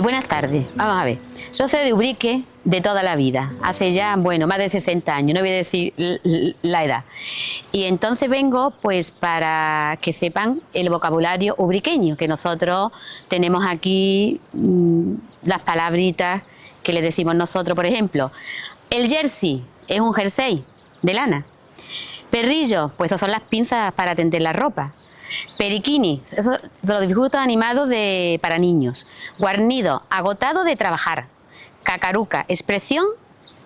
Buenas tardes, vamos a ver. Yo soy de Ubrique de toda la vida, hace ya, bueno, más de 60 años, no voy a decir la edad. Y entonces vengo pues para que sepan el vocabulario ubriqueño, que nosotros tenemos aquí las palabritas que le decimos nosotros, por ejemplo. El jersey es un jersey de lana. Perrillo, pues esas son las pinzas para tender la ropa. Periquini, eso, los dibujos animados para niños. Guarnido, agotado de trabajar. Cacaruca, expresión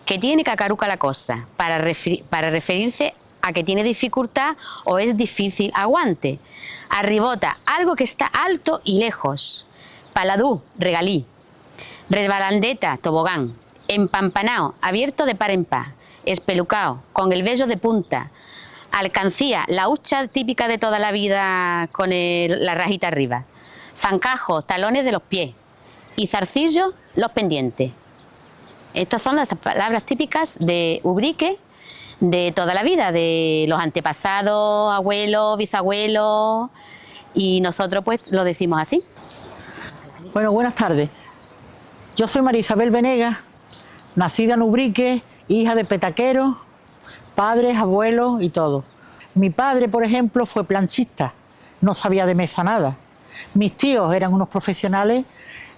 que tiene cacaruca la cosa, para referirse a que tiene dificultad o es difícil aguante. Arribota, algo que está alto y lejos. Paladú, regalí. Resbalandeta, tobogán. Empampanao, abierto de par en par. Espelucao, con el vello de punta. Alcancía, la hucha típica de toda la vida con la rajita arriba. Zancajo, talones de los pies. Y zarcillo, los pendientes. Estas son las palabras típicas de Ubrique de toda la vida, de los antepasados, abuelos, bisabuelos, y nosotros pues lo decimos así. Bueno, buenas tardes. Yo soy María Isabel Venegas, nacida en Ubrique, hija de petaqueros, padres, abuelos y todo. Mi padre, por ejemplo, fue planchista, no sabía de mesa nada. Mis tíos eran unos profesionales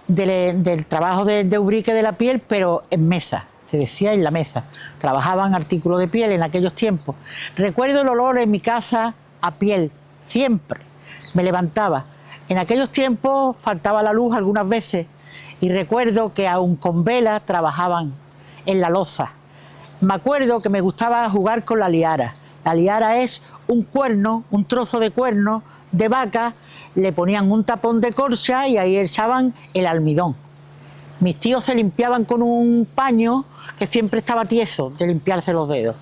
del trabajo de Ubrique de la piel, pero en mesa, se decía en la mesa. Trabajaban artículos de piel en aquellos tiempos. Recuerdo el olor en mi casa a piel, siempre. Me levantaba. En aquellos tiempos faltaba la luz algunas veces y recuerdo que aún con vela trabajaban en la loza. Me acuerdo que me gustaba jugar con la liara. La liara es un cuerno, un trozo de cuerno de vaca, le ponían un tapón de corcha y ahí echaban el almidón. Mis tíos se limpiaban con un paño que siempre estaba tieso de limpiarse los dedos.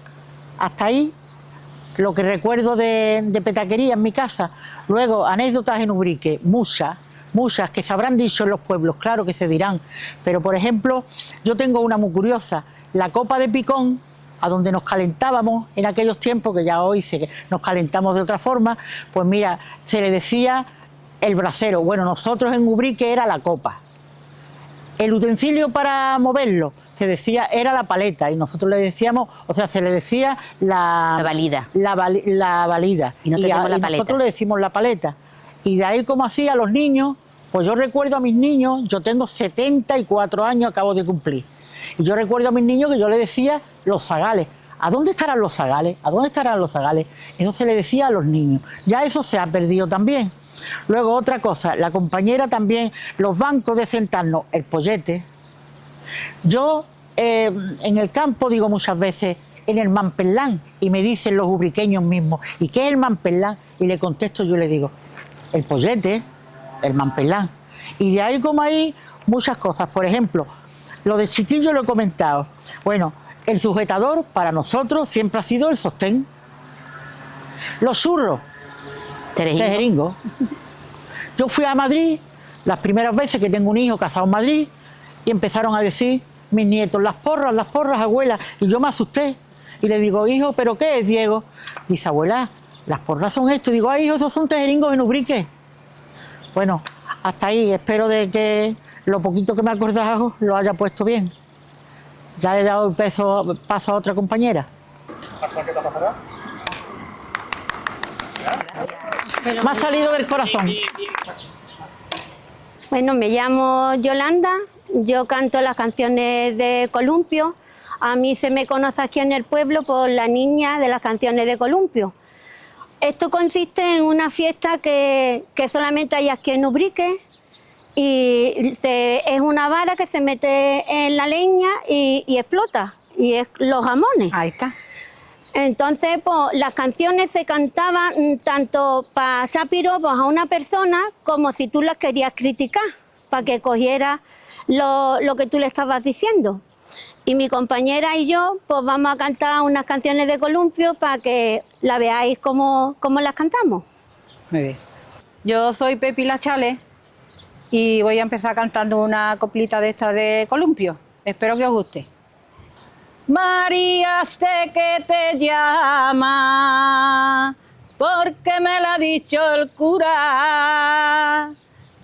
Hasta ahí lo que recuerdo de petaquería en mi casa. Luego, anécdotas en Ubrique, muchas que se habrán dicho en los pueblos, claro que se dirán. Pero, por ejemplo, yo tengo una muy curiosa. La copa de picón, a donde nos calentábamos en aquellos tiempos, que ya hoy nos calentamos de otra forma, pues mira, se le decía el brasero. Bueno, nosotros en Ubrique era la copa. El utensilio para moverlo, se decía, era la paleta, y nosotros le decíamos, o sea, se le decía la valida. La valida. Y nosotros le decimos la paleta. Y de ahí, como hacía a los niños, pues yo recuerdo a mis niños, yo tengo 74 años, acabo de cumplir. Y yo recuerdo a mis niños que yo le decía los zagales. ¿A dónde estarán los zagales? ¿A dónde estarán los zagales? Eso se le decía a los niños. Ya eso se ha perdido también. Luego otra cosa, la compañera también, los bancos de sentarnos, el pollete. Yo en el campo digo muchas veces, en el mamperlán, y me dicen los ubriqueños mismos, ¿y qué es el mamperlán? Y le contesto, yo le digo, el pollete, el mamperlán. Y de ahí como ahí muchas cosas. Por ejemplo, lo de chiquillo lo he comentado. Bueno, el sujetador para nosotros siempre ha sido el sostén. Los churros, tejeringo. Yo fui a Madrid las primeras veces que tengo un hijo casado en Madrid y empezaron a decir mis nietos, las porras, abuela. Y yo me asusté y le digo, hijo, ¿pero qué es, Diego? Dice, abuela, las porras son esto. Y digo, ay, hijo, esos son tejeringos en Ubrique. Bueno, hasta ahí, espero de que lo poquito que me he acordado lo haya puesto bien. Ya le he dado paso a otra compañera. Me ha salido del corazón. Bueno, me llamo Yolanda, yo canto las canciones de Columpio. A mí se me conoce aquí en el pueblo por la niña de las canciones de Columpio. Esto consiste en una fiesta que solamente hay aquí en Ubrique y es una vara que se mete en la leña y explota, y es los jamones. Ahí está. Entonces, pues, las canciones se cantaban tanto para hacer piropos a una persona como si tú las querías criticar, para que cogiera lo que tú le estabas diciendo. Y mi compañera y yo pues vamos a cantar unas canciones de columpio para que la veáis cómo las cantamos. Muy bien. Yo soy Pepi La Chale y voy a empezar cantando una coplita de esta de columpio. Espero que os guste. María, sé que te llama, porque me lo ha dicho el cura.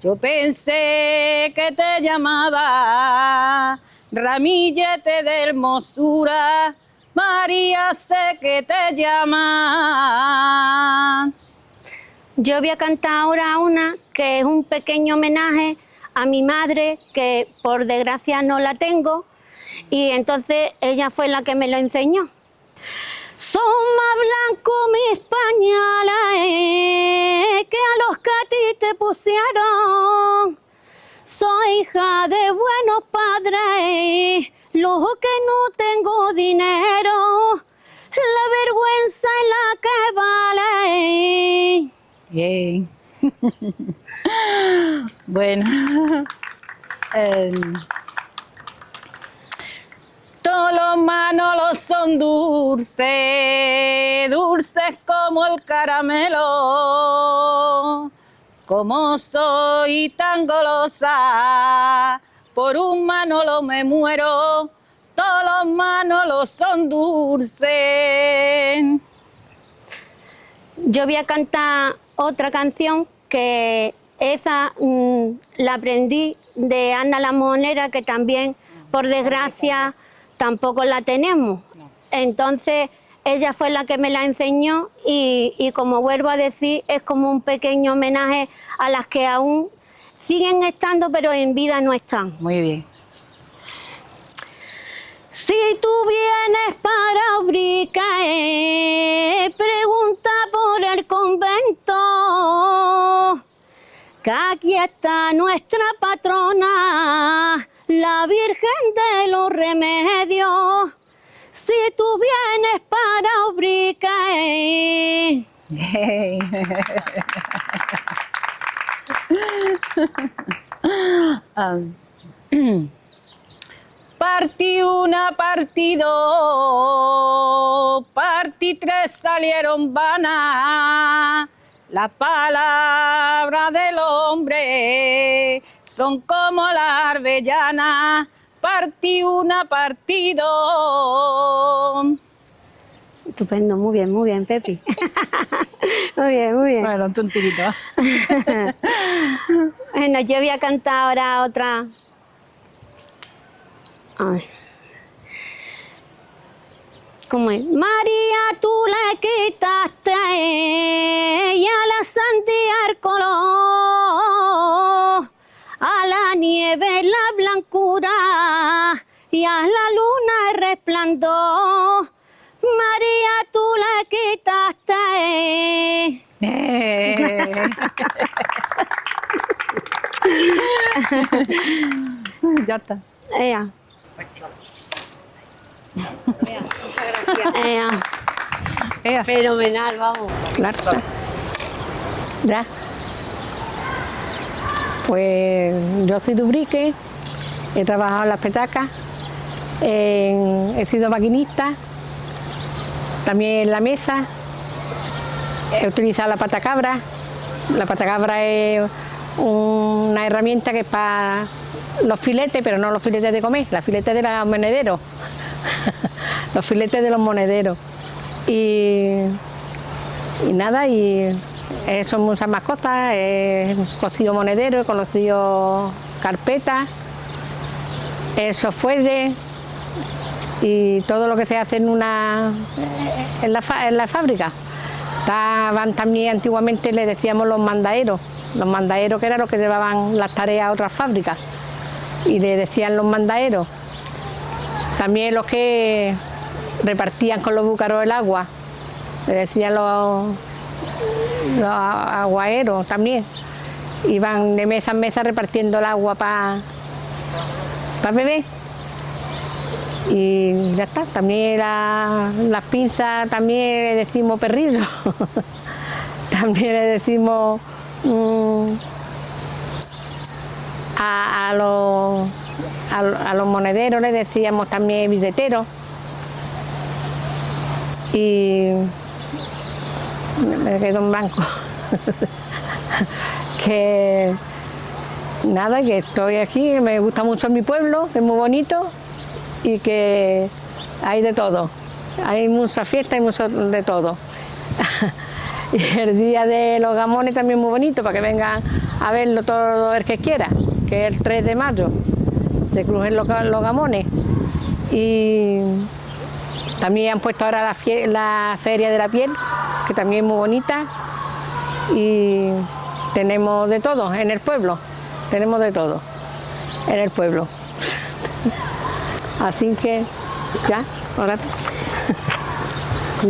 Yo pensé que te llamaba ramillete de hermosura. María, sé que te llama. Yo voy a cantar ahora una que es un pequeño homenaje a mi madre, que por desgracia no la tengo, y entonces ella fue la que me lo enseñó. Son más blancos mis pañales que a los que a ti te pusieron. Soy hija de buenos padres, lo que no tengo dinero, la vergüenza es la que vale. Bien. Bueno. Todos los manolos son dulces, dulces como el caramelo. Como soy tan golosa, por un manolo me muero. Todos los manolos son dulces. Yo voy a cantar otra canción que esa la aprendí de Ana la Monera, que también, por desgracia, tampoco la tenemos. Entonces, ella fue la que me la enseñó y como vuelvo a decir, es como un pequeño homenaje a las que aún siguen estando, pero en vida no están. Muy bien. Si tú vienes para Ubrique, pregunta por el convento, que aquí está nuestra patrona, la Virgen de los Remedios. Si tú vienes para Ubrique. Partí una, partí dos, partí tres, salieron vanas. Las palabras del hombre son como la avellana. Partí una, partí dos. Estupendo, muy bien, Pepi. Muy bien, muy bien. Bueno, un tirito. Bueno, yo voy a cantar ahora otra. Ay. ¿Cómo es? María, tú le quitaste y a la sandía el color, a la nieve la blancura y a la luna el resplandor. María, tú le quitaste. Ya está. Ea. Ea. Fenomenal, vamos. Claro. Ya. Pues yo soy de Ubrique, he trabajado en las petacas, he sido maquinista, también en la mesa, he utilizado la patacabra. La patacabra es una herramienta que es para los filetes, pero no los filetes de comer, los filetes de los monederos. Los filetes de los monederos. Y nada, y son muchas más cosas. He cosido monederos, he cosido carpetas, software y todo lo que se hace en la fábrica. Estaban también, antiguamente le decíamos los mandaderos que eran los que llevaban las tareas a otras fábricas y le decían los mandaderos. También los que repartían con los búcaros el agua, le decían los aguaeros también. Iban de mesa en mesa repartiendo el agua para beber. Y ya está, también las pinzas también le decimos perrillo. También le decimos A los monederos les decíamos también billeteros. Y me quedo en blanco. Que nada, que estoy aquí, me gusta mucho mi pueblo, que es muy bonito y que hay de todo. Hay mucha fiesta y mucho de todo. Y el día de los gamones también muy bonito, para que vengan a verlo todo el que quiera, que es el 3 de mayo, se crujen los gamones. Y también han puesto ahora la Feria de la Piel, que también es muy bonita. Y tenemos de todo en el pueblo, tenemos de todo en el pueblo. Así que ya, ahora.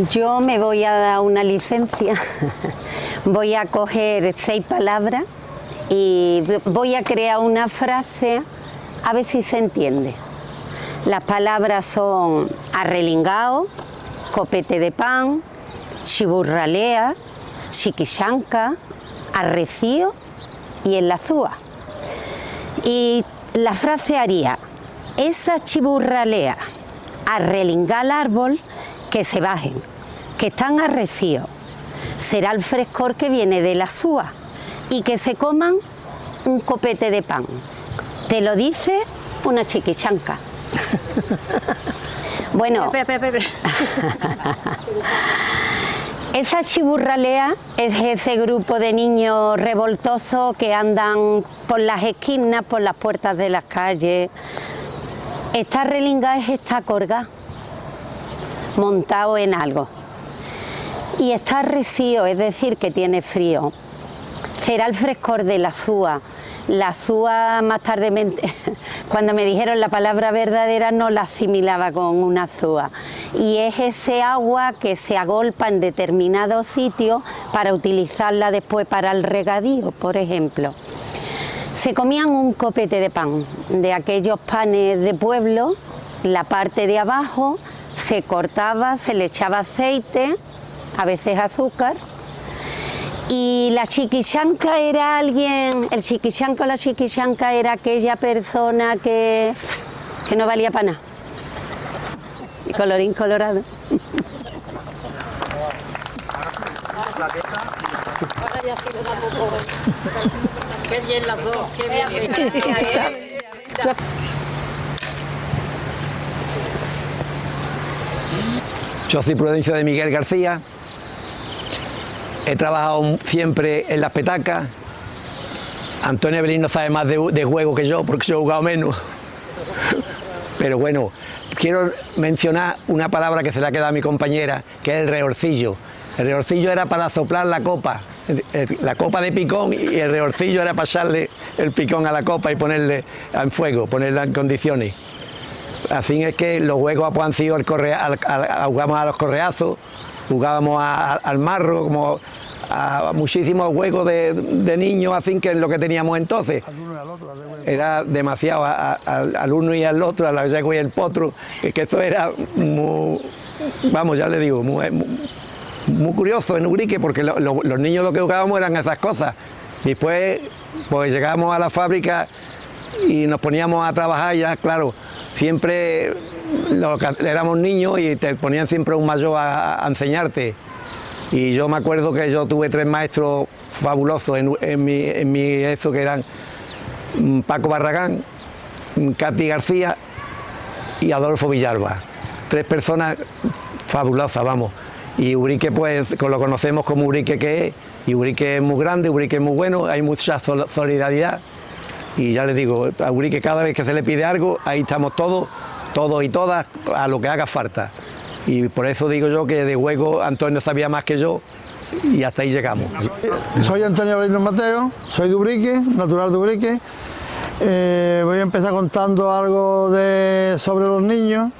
Yo me voy a dar una licencia, voy a coger 6 palabras y voy a crear una frase a ver si se entiende. Las palabras son arrelingao, copete de pan, chiburralea, chiquichanca, arrecío y en la zúa. Y la frase haría: esa chiburralea, arrelinga al árbol, que se bajen, que están arrecíos. Será el frescor que viene de la súa y que se coman un copete de pan. Te lo dice una chiquichanca. Bueno, Espera. esa chiburralea es ese grupo de niños revoltosos que andan por las esquinas, por las puertas de las calles. Esta relinga es esta corga, montado en algo. Y está arrecío, es decir, que tiene frío. Será el frescor de la súa. La súa, más tarde, cuando me dijeron la palabra verdadera, no la asimilaba con una súa. Y es ese agua que se agolpa en determinados sitios para utilizarla después para el regadío, por ejemplo. Se comían un copete de pan, de aquellos panes de pueblo. La parte de abajo se cortaba, se le echaba aceite, a veces azúcar. Y la chiquichanca era alguien, el chiquichanca o la chiquichanca era aquella persona que no valía para nada. Y colorín colorado. Qué bien las dos, qué bien. Yo soy Prudencio de Miguel García. He trabajado siempre en las petacas. Antonio Belín no sabe más de juego que yo, porque yo he jugado menos. Pero bueno, quiero mencionar una palabra que se le ha quedado a mi compañera, que es el reorcillo. El reorcillo era para soplar la copa de picón, y el reorcillo era pasarle el picón a la copa y ponerle en fuego, ponerla en condiciones. Así es que los juegos pues, han sido jugamos a los correazos, jugábamos al marro, como a muchísimos juegos de niños, así que es lo que teníamos entonces. Era demasiado, al uno y al otro, al yegua y el potro, que eso era muy, vamos, ya le digo, muy curioso en Ubrique, porque los niños lo que jugábamos eran esas cosas. Después pues llegábamos a la fábrica y nos poníamos a trabajar ya, claro, siempre éramos niños y te ponían siempre un mayor a enseñarte. Y yo me acuerdo que yo tuve 3 maestros fabulosos en mi eso, que eran Paco Barragán, Katy García y Adolfo Villalba. 3 personas fabulosas, vamos. Y Ubrique pues lo conocemos como Ubrique que es, y Ubrique es muy grande, Ubrique es muy bueno, hay mucha solidaridad. Y ya les digo, a Ubrique cada vez que se le pide algo, ahí estamos todos y todas, a lo que haga falta. Y por eso digo yo que de juego Antonio sabía más que yo y hasta ahí llegamos. Soy Antonio Belino Mateo, soy de Ubrique, natural de Ubrique. Voy a empezar contando algo sobre los niños.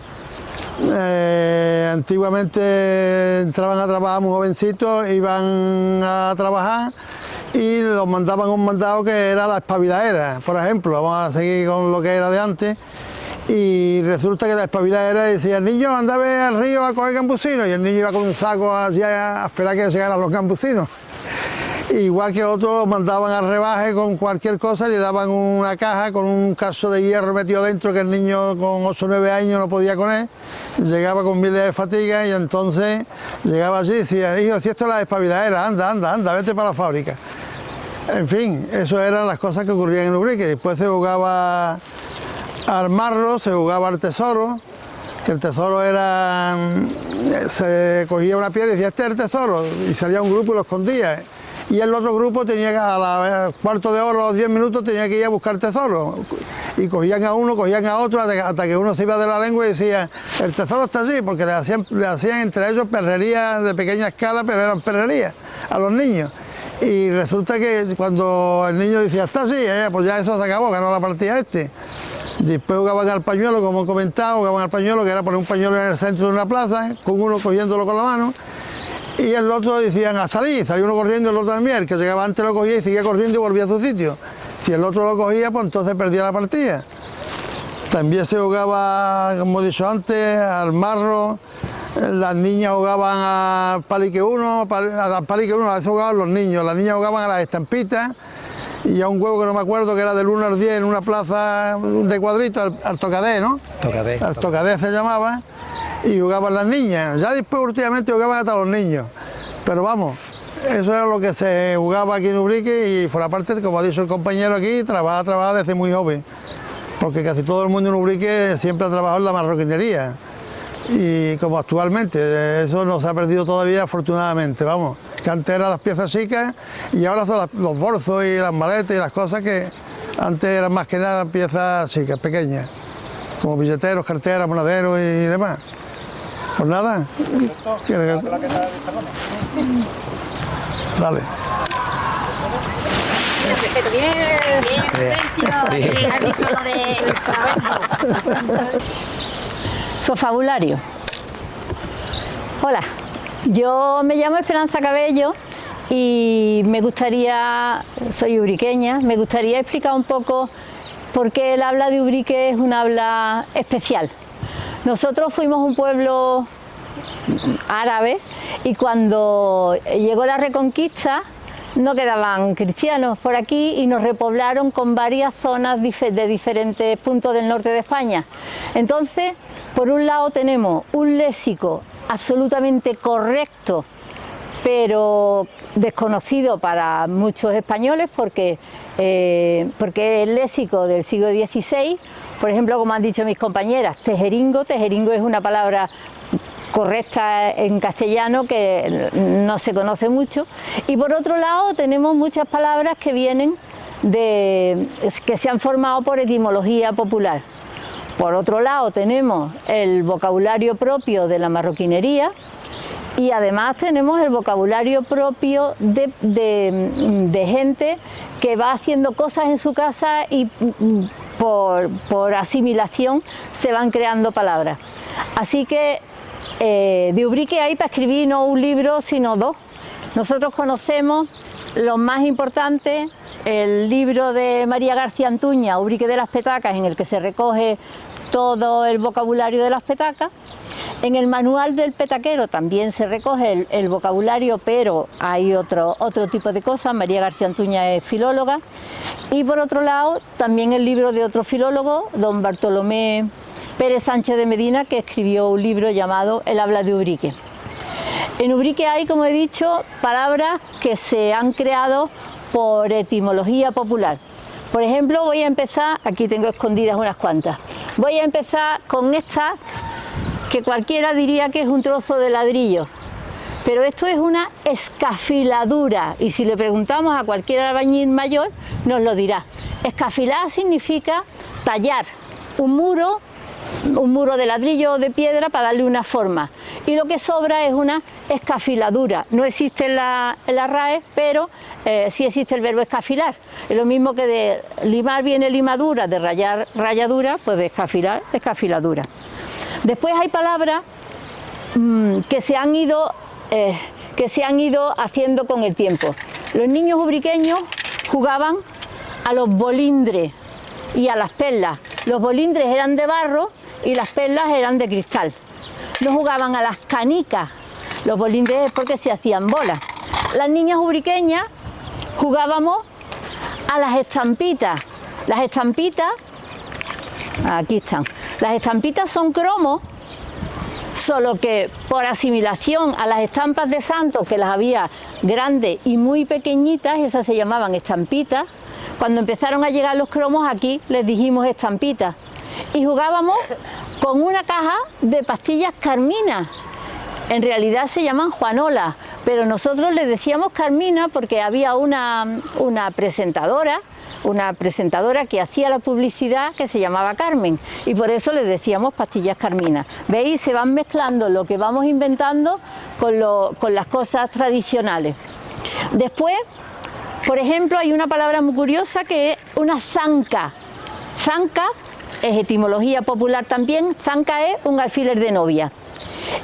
Antiguamente entraban a trabajar muy jovencitos, iban a trabajar y los mandaban un mandado que era la espabiladera, por ejemplo. Vamos a seguir con lo que era de antes. Y resulta que la espabiladera decía: el niño anda a ver al río a coger gambusinos, y el niño iba con un saco hacia a esperar que llegaran los gambusinos. Igual que otros los mandaban al rebaje con cualquier cosa, le daban una caja con un caso de hierro metido dentro que el niño con 8 o 9 años no podía con él, llegaba con miles de fatiga y entonces llegaba allí y decía, hijo, si esto es la despabiladera, anda, vete para la fábrica. En fin, eso eran las cosas que ocurrían en Ubrique. Después se jugaba al marro, se jugaba al tesoro, que el tesoro era, se cogía una piedra y decía, este es el tesoro, y salía un grupo y lo escondía. Y el otro grupo tenía que, al cuarto de hora, a los 10 minutos, tenía que ir a buscar tesoro. Y cogían a uno, cogían a otro, hasta que uno se iba de la lengua y decía, el tesoro está allí, porque le hacían entre ellos perrerías de pequeña escala, pero eran perrerías a los niños. Y resulta que cuando el niño decía, está allí, pues ya eso se acabó, ganó la partida este. Después jugaban al pañuelo, como he comentado, jugaban al pañuelo, que era poner un pañuelo en el centro de una plaza, con uno cogiéndolo con la mano. Y el otro decían a salir, salió uno corriendo, el otro también, el que llegaba antes lo cogía y seguía corriendo y volvía a su sitio. Si el otro lo cogía, pues entonces perdía la partida. También se jugaba, como he dicho antes, al marro, las niñas jugaban a palique uno, a veces jugaban los niños, las niñas jugaban a las estampitas y a un juego que no me acuerdo, que era del 1 al 10 en una plaza de cuadritos, al tocadé, ¿no? Tocadé. Al tocadé se llamaba. Y jugaban las niñas, ya después últimamente jugaban hasta los niños, pero vamos, eso era lo que se jugaba aquí en Ubrique y por la parte, como ha dicho el compañero aquí, trabaja desde muy joven, porque casi todo el mundo en Ubrique siempre ha trabajado en la marroquinería y como actualmente, eso no se ha perdido todavía afortunadamente, vamos, que antes eran las piezas chicas y ahora son los bolsos y las maletas y las cosas que antes eran más que nada piezas chicas, pequeñas, como billeteros, carteras, monaderos y demás. Pues nada. Dale. Sofabulario. Hola, yo me llamo Esperanza Cabello y soy ubriqueña, me gustaría explicar un poco por qué el habla de Ubrique es un habla especial. Nosotros fuimos un pueblo árabe y cuando llegó la Reconquista no quedaban cristianos por aquí y nos repoblaron con varias zonas de diferentes puntos del norte de España. Entonces, por un lado tenemos un léxico absolutamente correcto, pero desconocido para muchos españoles porque es el léxico del siglo XVI. Por ejemplo, como han dicho mis compañeras, tejeringo es una palabra correcta en castellano que no se conoce mucho. Y por otro lado tenemos muchas palabras que vienen que se han formado por etimología popular. Por otro lado tenemos el vocabulario propio de la marroquinería y además tenemos el vocabulario propio de gente que va haciendo cosas en su casa y por asimilación se van creando palabras. Así que de Ubrique hay para escribir no un libro sino dos. Nosotros conocemos los más importantes, el libro de María García Antuña, Ubrique de las Petacas, en el que se recoge todo el vocabulario de las petacas. En el manual del petaquero también se recoge el vocabulario, pero hay otro tipo de cosas. María García Antuña es filóloga. Y por otro lado, también el libro de otro filólogo, don Bartolomé Pérez Sánchez de Medina, que escribió un libro llamado El habla de Ubrique. En Ubrique hay, como he dicho, palabras que se han creado por etimología popular. Por ejemplo, voy a empezar, aquí tengo escondidas unas cuantas, voy a empezar con esta, que cualquiera diría que es un trozo de ladrillo, pero esto es una escafiladura y si le preguntamos a cualquier albañil mayor nos lo dirá. Escafilar significa tallar un muro de ladrillo o de piedra para darle una forma y lo que sobra es una escafiladura. No existe en la RAE, pero sí existe el verbo escafilar. Es lo mismo que de limar viene limadura, de rayar ralladura, pues de escafilar, escafiladura. Después hay palabras que se han ido haciendo con el tiempo. Los niños ubriqueños jugaban a los bolindres y a las perlas. Los bolindres eran de barro y las perlas eran de cristal. No jugaban a las canicas. Los bolindres es porque se hacían bolas. Las niñas ubriqueñas jugábamos a las estampitas. Las estampitas, aquí están, las estampitas son cromos, solo que por asimilación a las estampas de santos, que las había grandes y muy pequeñitas, esas se llamaban estampitas. Cuando empezaron a llegar los cromos, aquí les dijimos estampitas. Y jugábamos con una caja de pastillas Carmina. En realidad se llaman Juanola, pero nosotros les decíamos Carmina porque había una presentadora que hacía la publicidad que se llamaba Carmen, y por eso les decíamos pastillas Carmina. ¿Veis? Se van mezclando lo que vamos inventando con las cosas tradicionales. Después, por ejemplo, hay una palabra muy curiosa que es una zanca. Zanca es etimología popular también. Zanca es un alfiler de novia.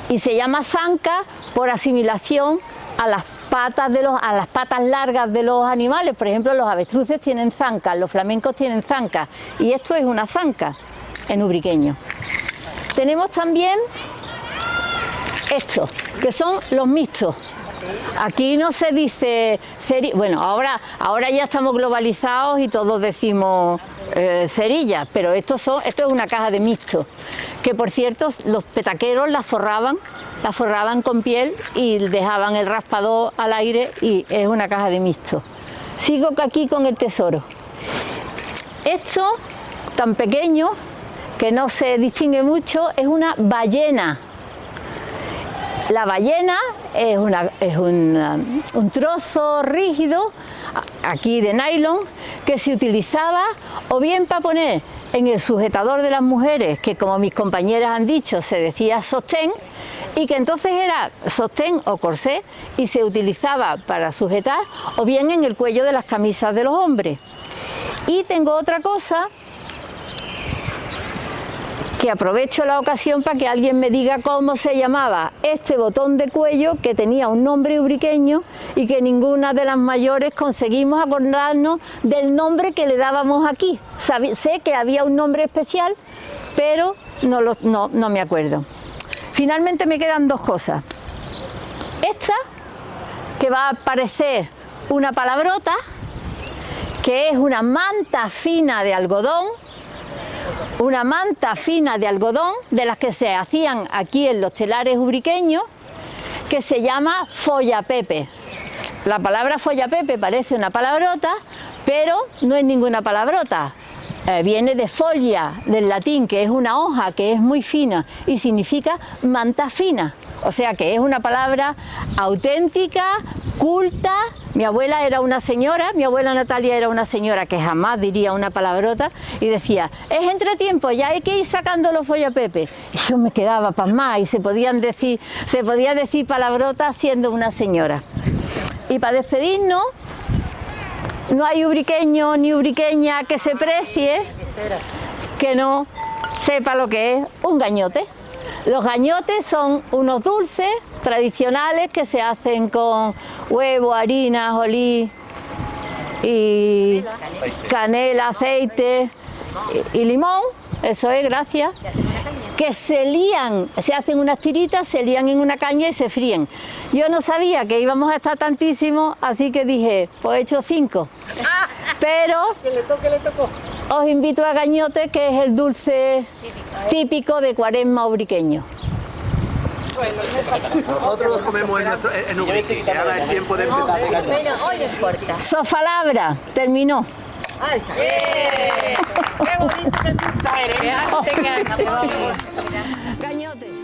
Y se llama zanca por asimilación a las patas largas de los animales. Por ejemplo, los avestruces tienen zancas, los flamencos tienen zancas, y esto es una zanca en ubriqueño. Tenemos también estos, que son los mixtos. Aquí no se dice bueno, ahora ya estamos globalizados y todos decimos cerillas, pero esto es una caja de mixto, que por cierto los petaqueros la forraban con piel y dejaban el raspador al aire, y es una caja de mixto. Sigo aquí con el tesoro. Esto, tan pequeño que no se distingue mucho, es una ballena. La ballena es un trozo rígido, aquí de nylon, que se utilizaba o bien para poner en el sujetador de las mujeres, que como mis compañeras han dicho, se decía sostén, y que entonces era sostén o corsé, y se utilizaba para sujetar, o bien en el cuello de las camisas de los hombres. Y tengo otra cosa, que aprovecho la ocasión para que alguien me diga cómo se llamaba este botón de cuello, que tenía un nombre ubriqueño y que ninguna de las mayores conseguimos acordarnos del nombre que le dábamos aquí. Sé que había un nombre especial, pero no me acuerdo. Finalmente me quedan dos cosas. Esta, que va a parecer una palabrota, que es una manta fina de algodón, de las que se hacían aquí en los telares ubriqueños, que se llama follapepe. La palabra follapepe parece una palabrota, pero no es ninguna palabrota. Viene de foglia, del latín, que es una hoja que es muy fina y significa manta fina. O sea que es una palabra auténtica, culta. Mi abuela era una señora, mi abuela Natalia era una señora que jamás diría una palabrota, y decía, es entretiempo, ya hay que ir sacando los follapepe. Y yo me quedaba pasmada, y se podía decir palabrotas siendo una señora. Y para despedirnos, no hay ubriqueño ni ubriqueña que se precie que no sepa lo que es un gañote. Los gañotes son unos dulces tradicionales que se hacen con huevo, harina, ajonjolí y canela, aceite y limón. Eso es, gracias. Que se lían, se hacen unas tiritas, se lían en una caña y se fríen. Yo no sabía que íbamos a estar tantísimo, así que dije, pues he hecho 5. Pero le tocó. Os invito a gañote, que es el dulce típico de Cuaresma ubriqueño. Nosotros los comemos en Ubrique, que ahora es tiempo de empezar de gañote. Pero hoy no importa. Sofalabra, terminó. ¡Ay, ¡Qué bonito que tú eres! Gañote.